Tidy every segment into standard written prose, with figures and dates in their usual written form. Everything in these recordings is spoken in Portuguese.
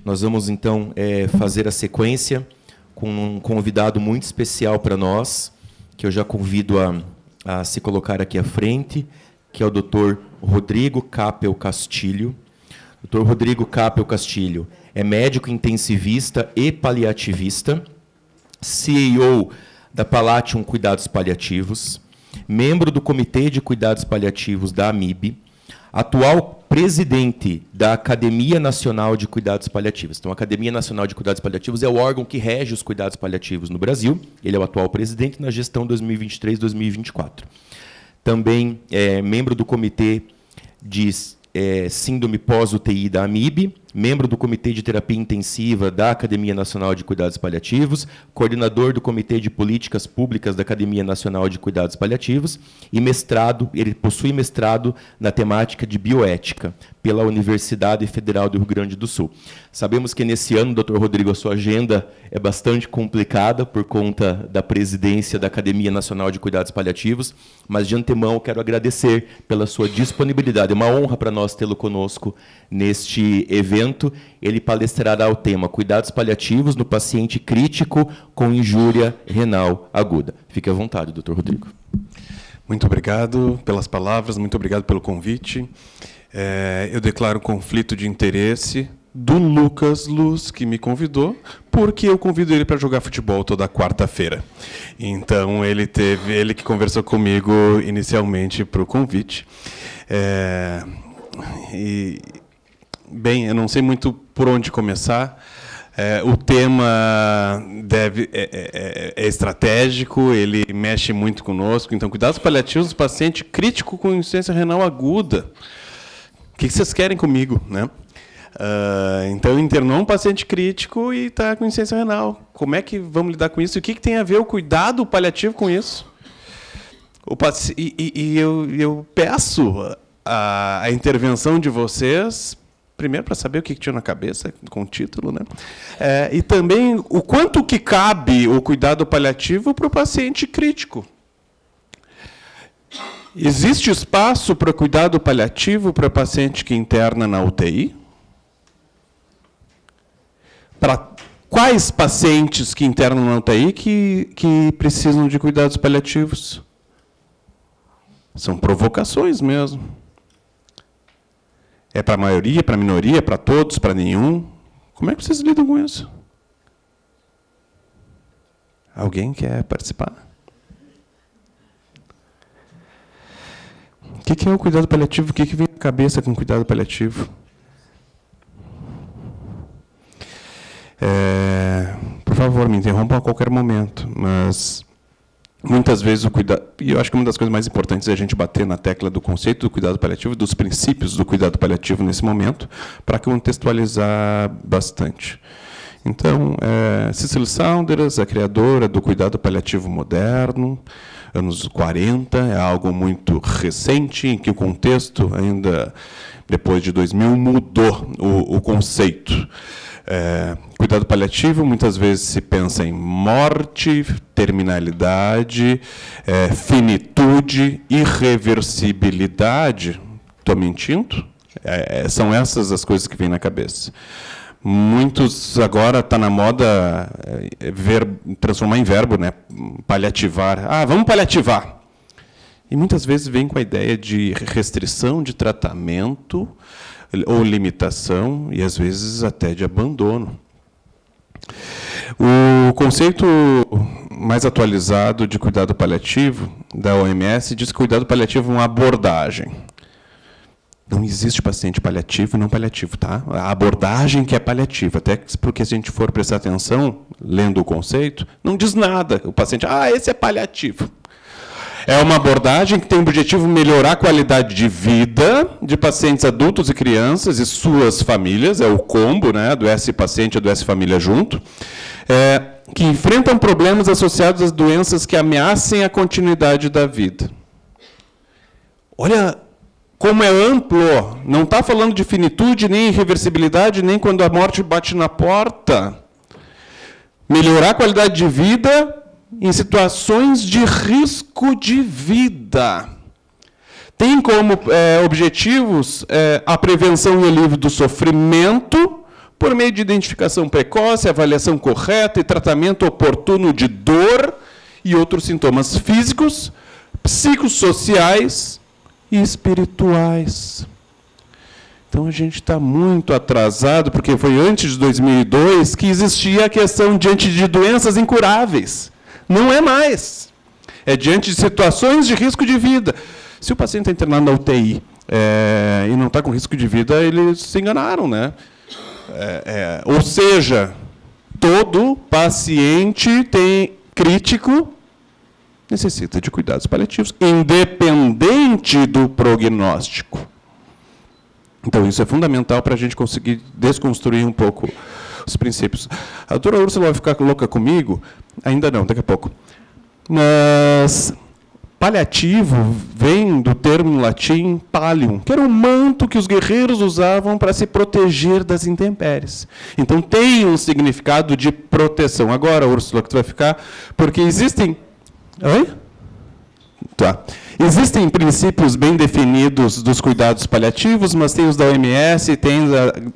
Nós vamos, então, fazer a sequência com um convidado muito especial para nós, que eu já convido a se colocar aqui à frente, que é o Dr. Rodrigo Capel Castilho. Dr. Rodrigo Capel Castilho é médico intensivista e paliativista, CEO da Palatium Cuidados Paliativos, membro do Comitê de Cuidados Paliativos da AMIB, atual presidente da Academia Nacional de Cuidados Paliativos. Então, a Academia Nacional de Cuidados Paliativos é o órgão que rege os cuidados paliativos no Brasil. Ele é o atual presidente na gestão 2023-2024. Também é membro do Comitê de Síndrome Pós-UTI da AMIB, membro do Comitê de Terapia Intensiva da Academia Nacional de Cuidados Paliativos, coordenador do Comitê de Políticas Públicas da Academia Nacional de Cuidados Paliativos e mestrado, ele possui mestrado na temática de bioética pela Universidade Federal do Rio Grande do Sul. Sabemos que nesse ano, Dr. Rodrigo, a sua agenda é bastante complicada por conta da presidência da Academia Nacional de Cuidados Paliativos, mas de antemão eu quero agradecer pela sua disponibilidade. É uma honra para nós tê-lo conosco neste evento. Ele palestrará o tema Cuidados Paliativos no paciente crítico com injúria renal aguda. Fique à vontade, Dr. Rodrigo. Muito obrigado pelas palavras, muito obrigado pelo convite. Eu declaro conflito de interesse do Lucas Luz, que me convidou, porque eu convido ele para jogar futebol toda quarta-feira. Então, ele que conversou comigo inicialmente para o convite. Bem, eu não sei muito por onde começar. O tema é estratégico, ele mexe muito conosco. Então, cuidados paliativos do paciente crítico com insuficiência renal aguda. O que vocês querem comigo, né? Então, internou um paciente crítico e está com insuficiência renal. Como é que vamos lidar com isso? O que tem a ver o cuidado paliativo com isso? Eu peço a intervenção de vocês, primeiro para saber o que tinha na cabeça com o título, né? E também o quanto que cabe o cuidado paliativo para o paciente crítico. Existe espaço para cuidado paliativo para paciente que interna na UTI? Para quais pacientes que internam na UTI que precisam de cuidados paliativos? São provocações mesmo. É para a maioria, para a minoria, para todos, para nenhum? Como é que vocês lidam com isso? Alguém quer participar? O que é o cuidado paliativo? O que vem na cabeça com cuidado paliativo? Por favor, me interrompam a qualquer momento, mas muitas vezes o cuidado... E eu acho que uma das coisas mais importantes é a gente bater na tecla do conceito do cuidado paliativo, dos princípios do cuidado paliativo nesse momento, para contextualizar bastante. Então, Cicely Saunders, a criadora do cuidado paliativo moderno, anos 40, é algo muito recente, em que o contexto, ainda depois de 2000, mudou o conceito. Cuidado paliativo, muitas vezes se pensa em morte, terminalidade, finitude, irreversibilidade. Estou mentindo? São essas as coisas que vêm na cabeça. Muitos agora está na moda transformar em verbo, né? Paliativar. Vamos paliativar. E muitas vezes vem com a ideia de restrição de tratamento ou limitação, e às vezes até de abandono. O conceito mais atualizado de cuidado paliativo da OMS diz que cuidado paliativo é uma abordagem. Não existe paciente paliativo e não paliativo, tá? A abordagem que é paliativa, até porque se a gente for prestar atenção, lendo o conceito, não diz nada. O paciente, esse é paliativo. É uma abordagem que tem o objetivo de melhorar a qualidade de vida de pacientes adultos e crianças e suas famílias, é o combo, né, do S-paciente e do S-família junto, que enfrentam problemas associados às doenças que ameacem a continuidade da vida. Olha como é amplo, não está falando de finitude, nem irreversibilidade, nem quando a morte bate na porta. Melhorar a qualidade de vida em situações de risco de vida. Tem como objetivos a prevenção e alívio do sofrimento por meio de identificação precoce, avaliação correta e tratamento oportuno de dor e outros sintomas físicos, psicossociais e espirituais. Então, a gente está muito atrasado, porque foi antes de 2002 que existia a questão diante de doenças incuráveis. Não é mais. É diante de situações de risco de vida. Se o paciente está internado na UTI e não está com risco de vida, eles se enganaram, né? Ou seja, todo paciente crítico necessita de cuidados paliativos, independente do prognóstico. Então, isso é fundamental para a gente conseguir desconstruir um pouco os princípios. A doutora Úrsula vai ficar louca comigo? Ainda não, daqui a pouco. Mas paliativo vem do termo latim pallium, que era um manto que os guerreiros usavam para se proteger das intempéries. Então, tem um significado de proteção. Agora, Úrsula, que tu vai ficar... Porque existem... Oi? Tá. Existem princípios bem definidos dos cuidados paliativos, mas tem os da OMS, tem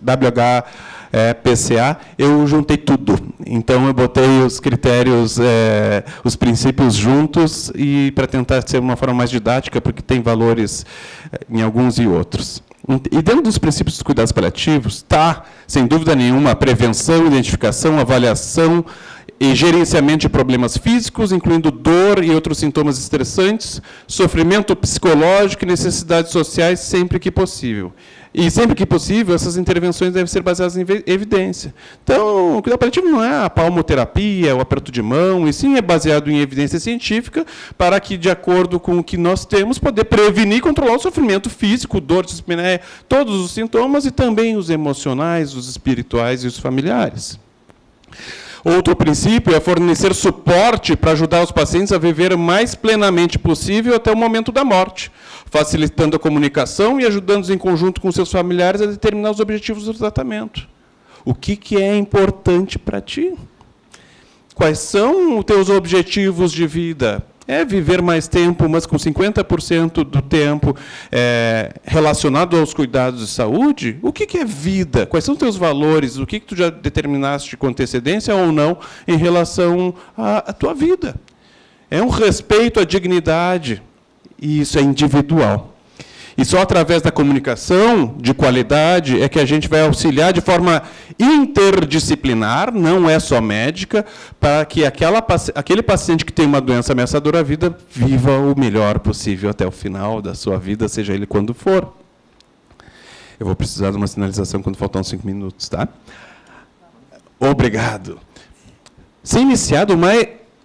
da WHPCA, eu juntei tudo. Então, eu botei os critérios, os princípios juntos, e para tentar ser uma forma mais didática, porque tem valores em alguns e outros. E dentro dos princípios dos cuidados paliativos está, sem dúvida nenhuma, a prevenção, identificação, avaliação e gerenciamento de problemas físicos, incluindo dor e outros sintomas estressantes, sofrimento psicológico e necessidades sociais, sempre que possível. E, sempre que possível, essas intervenções devem ser baseadas em evidência. Então, o cuidado paliativo não é a palmoterapia, o aperto de mão, e sim é baseado em evidência científica, para que, de acordo com o que nós temos, poder prevenir e controlar o sofrimento físico, dor, dispneia, todos os sintomas, e também os emocionais, os espirituais e os familiares. Outro princípio é fornecer suporte para ajudar os pacientes a viver o mais plenamente possível até o momento da morte, facilitando a comunicação e ajudando-os em conjunto com seus familiares a determinar os objetivos do tratamento. O que é importante para ti? Quais são os teus objetivos de vida? É viver mais tempo, mas com 50% do tempo relacionado aos cuidados de saúde? O que é vida? Quais são os teus valores? O que tu já determinaste com antecedência ou não em relação à tua vida? É um respeito à dignidade, e isso é individual. E só através da comunicação de qualidade é que a gente vai auxiliar de forma interdisciplinar, não é só médica, para que aquele paciente que tem uma doença ameaçadora à vida viva o melhor possível até o final da sua vida, seja ele quando for. Eu vou precisar de uma sinalização quando faltar uns 5 minutos, tá? Obrigado. Ser iniciado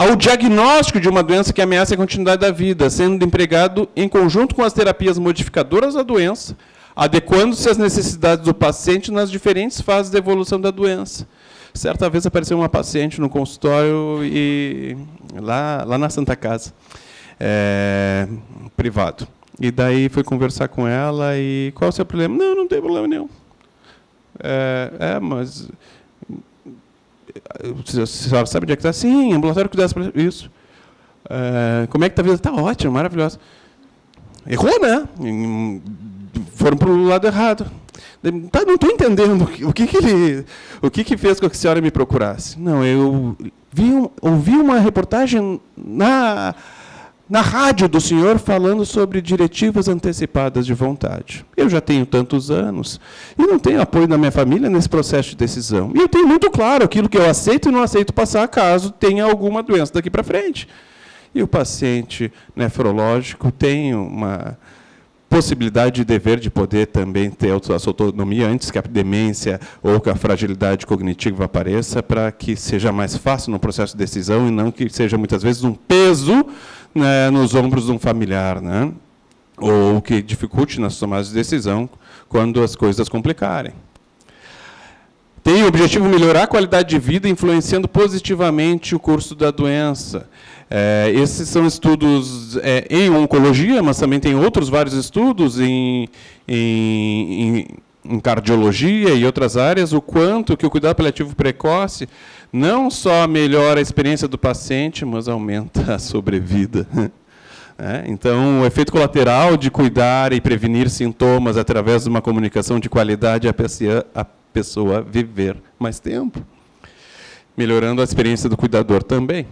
ao diagnóstico de uma doença que ameaça a continuidade da vida, sendo empregado em conjunto com as terapias modificadoras da doença, adequando-se às necessidades do paciente nas diferentes fases da evolução da doença. Certa vez apareceu uma paciente no consultório, lá na Santa Casa, privado. E daí fui conversar com ela, e qual é o seu problema? Não tem problema nenhum. Mas... A senhora sabe onde é que está? Sim, ambulatório cuidados paliativos. Isso. Como é que está a vida? Está ótimo, maravilhosa. Errou, né? Foram para o lado errado. Tá, não estou entendendo o que fez com que a senhora me procurasse. Não, eu ouvi uma reportagem na rádio do senhor falando sobre diretivas antecipadas de vontade. Eu já tenho tantos anos e não tenho apoio da minha família nesse processo de decisão. E eu tenho muito claro aquilo que eu aceito e não aceito passar caso tenha alguma doença daqui para frente. E o paciente nefrológico tem uma possibilidade de dever de poder também ter a sua autonomia antes que a demência ou que a fragilidade cognitiva apareça, para que seja mais fácil no processo de decisão e não que seja, muitas vezes, um peso, né, nos ombros de um familiar, né? Ou que dificulte nas tomadas de decisão quando as coisas complicarem. Tem o objetivo melhorar a qualidade de vida, influenciando positivamente o curso da doença. Esses são estudos em oncologia, mas também tem outros vários estudos em cardiologia e outras áreas, o quanto que o cuidado paliativo precoce não só melhora a experiência do paciente, mas aumenta a sobrevida. Então, o efeito colateral de cuidar e prevenir sintomas através de uma comunicação de qualidade pessoa viver mais tempo, melhorando a experiência do cuidador também.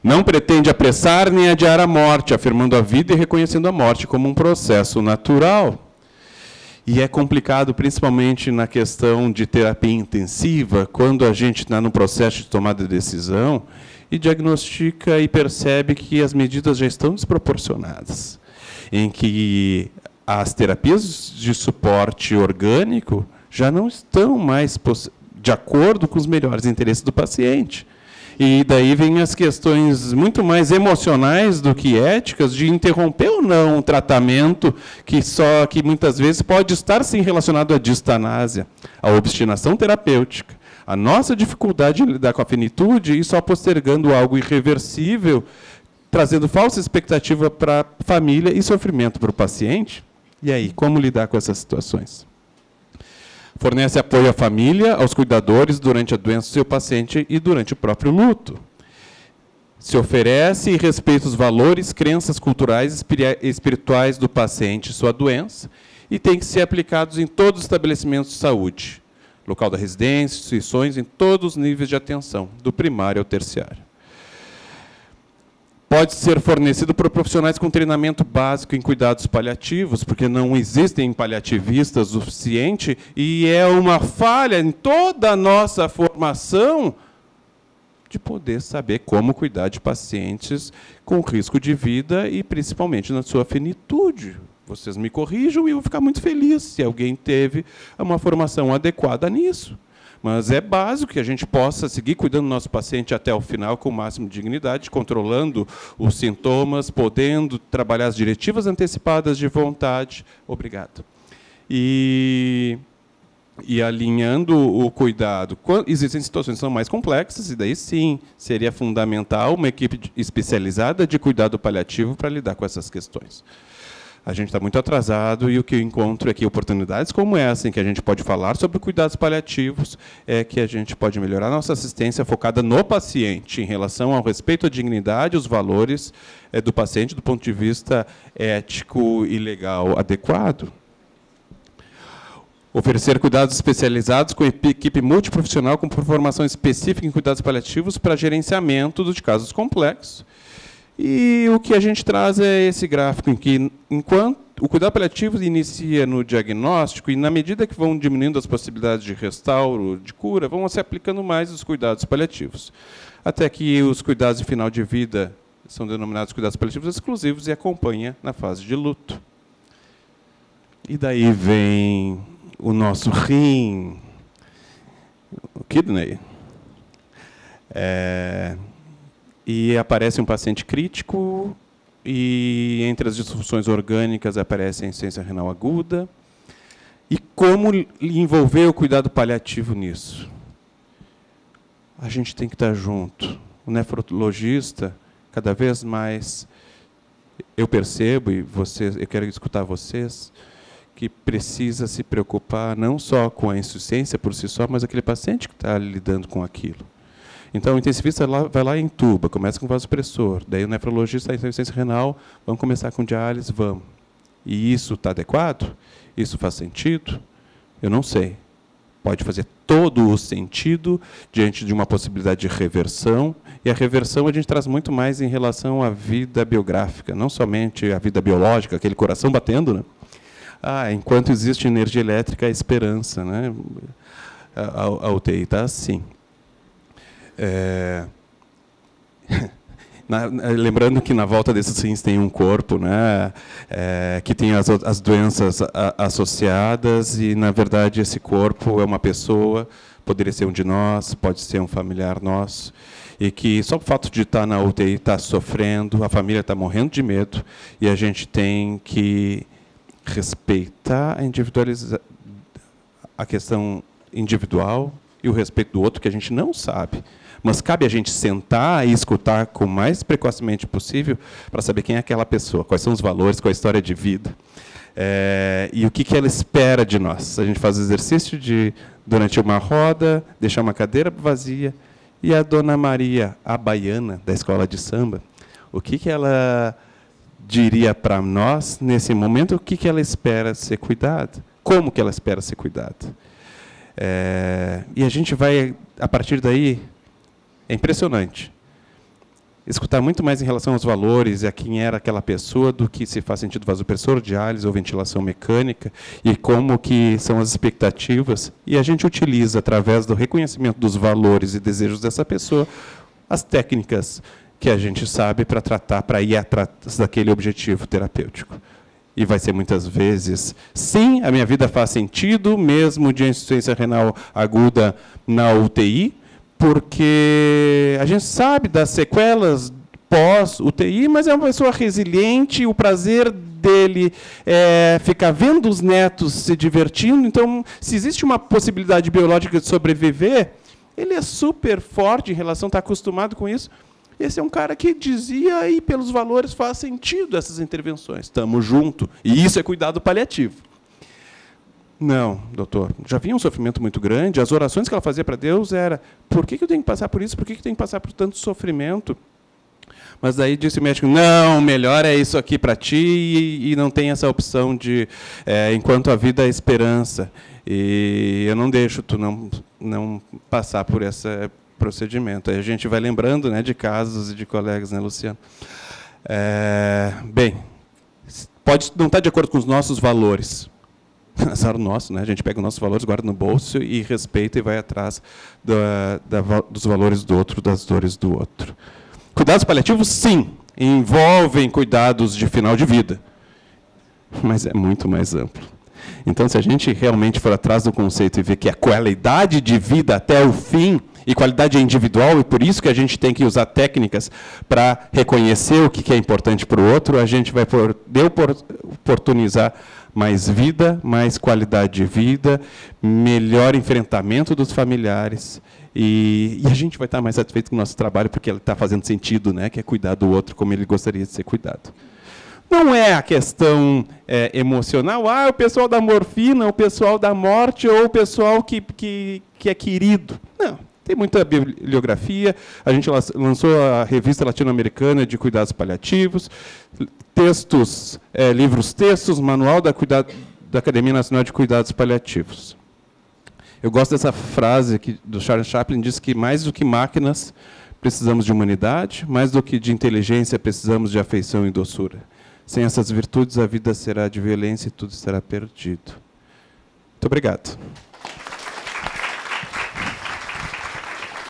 Não pretende apressar nem adiar a morte, afirmando a vida e reconhecendo a morte como um processo natural. E é complicado, principalmente na questão de terapia intensiva, quando a gente está no processo de tomada de decisão e diagnostica e percebe que as medidas já estão desproporcionadas, em que as terapias de suporte orgânico já não estão mais de acordo com os melhores interesses do paciente. E daí vem as questões muito mais emocionais do que éticas de interromper ou não um tratamento que muitas vezes pode estar sim relacionado à distanásia, à obstinação terapêutica, a nossa dificuldade em lidar com a finitude e só postergando algo irreversível, trazendo falsa expectativa para a família e sofrimento para o paciente. E aí, como lidar com essas situações? Fornece apoio à família, aos cuidadores durante a doença do seu paciente e durante o próprio luto. Se oferece e respeita os valores, crenças culturais e espirituais do paciente e sua doença, e tem que ser aplicados em todos os estabelecimentos de saúde, local da residência, instituições, em todos os níveis de atenção, do primário ao terciário. Pode ser fornecido por profissionais com treinamento básico em cuidados paliativos, porque não existem paliativistas o suficiente, e é uma falha em toda a nossa formação de poder saber como cuidar de pacientes com risco de vida e, principalmente, na sua finitude. Vocês me corrijam e eu vou ficar muito feliz se alguém teve uma formação adequada nisso. Mas é básico que a gente possa seguir cuidando do nosso paciente até o final com o máximo de dignidade, controlando os sintomas, podendo trabalhar as diretivas antecipadas de vontade. Obrigado. E alinhando o cuidado. Existem situações que são mais complexas, e daí sim seria fundamental uma equipe especializada de cuidado paliativo para lidar com essas questões. A gente está muito atrasado e o que eu encontro aqui, oportunidades como essa, em que a gente pode falar sobre cuidados paliativos, é que a gente pode melhorar a nossa assistência focada no paciente, em relação ao respeito à dignidade, os valores do paciente, do ponto de vista ético e legal adequado. Oferecer cuidados especializados com equipe multiprofissional com formação específica em cuidados paliativos para gerenciamento de casos complexos. E o que a gente traz é esse gráfico, em que, enquanto o cuidado paliativo inicia no diagnóstico, e na medida que vão diminuindo as possibilidades de restauro, de cura, vão se aplicando mais os cuidados paliativos. Até que os cuidados de final de vida são denominados cuidados paliativos exclusivos e acompanha na fase de luto. E daí vem o nosso rim, o kidney. E aparece um paciente crítico, e entre as disfunções orgânicas aparece a insuficiência renal aguda. E como envolver o cuidado paliativo nisso? A gente tem que estar junto. O nefrologista, cada vez mais, eu percebo, e eu quero escutar vocês, que precisa se preocupar não só com a insuficiência por si só, mas aquele paciente que está lidando com aquilo. Então, o intensivista vai lá e entuba, começa com vasopressor, daí o nefrologista, a insuficiência renal, vamos começar com diálise, vamos. E isso está adequado? Isso faz sentido? Eu não sei. Pode fazer todo o sentido diante de uma possibilidade de reversão, e a reversão a gente traz muito mais em relação à vida biográfica, não somente a vida biológica, aquele coração batendo, né? Enquanto existe energia elétrica, há esperança, né? A UTI está assim. Lembrando que na volta desses rins tem um corpo, né, que tem as doenças associadas, e, na verdade, esse corpo é uma pessoa, poderia ser um de nós, pode ser um familiar nosso, e que só o fato de estar na UTI está sofrendo, a família está morrendo de medo, e a gente tem que respeitar a questão individual e o respeito do outro, que a gente não sabe. Mas cabe a gente sentar e escutar com o mais precocemente possível para saber quem é aquela pessoa, quais são os valores, qual é a história de vida, e o que ela espera de nós. A gente faz o exercício de, durante uma roda, deixar uma cadeira vazia, e a Dona Maria, a baiana da escola de samba, o que ela diria para nós, nesse momento, o que ela espera ser cuidada? Como que ela espera ser cuidada? E a gente vai, a partir daí, é impressionante, escutar muito mais em relação aos valores e a quem era aquela pessoa do que se faz sentido vasopressor, diálise ou ventilação mecânica e como que são as expectativas. E a gente utiliza, através do reconhecimento dos valores e desejos dessa pessoa, as técnicas que a gente sabe para tratar, para ir atrás daquele objetivo terapêutico. E vai ser muitas vezes, sim, a minha vida faz sentido, mesmo de insuficiência renal aguda na UTI, porque a gente sabe das sequelas pós-UTI, mas é uma pessoa resiliente, o prazer dele é ficar vendo os netos se divertindo. Então, se existe uma possibilidade biológica de sobreviver, ele é super forte em relação, está acostumado com isso. Esse é um cara que dizia, e pelos valores faz sentido essas intervenções. Estamos juntos. E isso é cuidado paliativo. Não, doutor, já vinha um sofrimento muito grande, as orações que ela fazia para Deus era, por que eu tenho que passar por isso? Por que eu tenho que passar por tanto sofrimento? Mas daí disse o médico, não, melhor é isso aqui para ti, e não tem essa opção de, enquanto a vida é esperança, e eu não deixo tu não passar por esse procedimento. Aí a gente vai lembrando, né, de casos e de colegas, né, Luciano? Bem, pode não estar de acordo com os nossos valores, azar o nosso, né? A gente pega os nossos valores, guarda no bolso e respeita e vai atrás dos valores do outro, das dores do outro. Cuidados paliativos, sim, envolvem cuidados de final de vida, mas é muito mais amplo. Então, se a gente realmente for atrás do conceito e ver que a qualidade de vida até o fim, e qualidade é individual, e por isso que a gente tem que usar técnicas para reconhecer o que é importante para o outro, a gente vai poder oportunizar mais vida, mais qualidade de vida, melhor enfrentamento dos familiares, e a gente vai estar mais satisfeito com o nosso trabalho, porque ele está fazendo sentido, né, que é cuidar do outro como ele gostaria de ser cuidado. Não é a questão emocional, o pessoal da morfina, o pessoal da morte, ou o pessoal que é querido. Não. Tem muita bibliografia, a gente lançou a Revista Latino-Americana de Cuidados Paliativos, textos, livros-textos, manual da Academia Nacional de Cuidados Paliativos. Eu gosto dessa frase aqui do Charles Chaplin, diz que mais do que máquinas, precisamos de humanidade, mais do que de inteligência, precisamos de afeição e doçura. Sem essas virtudes, a vida será de violência e tudo será perdido. Muito obrigado.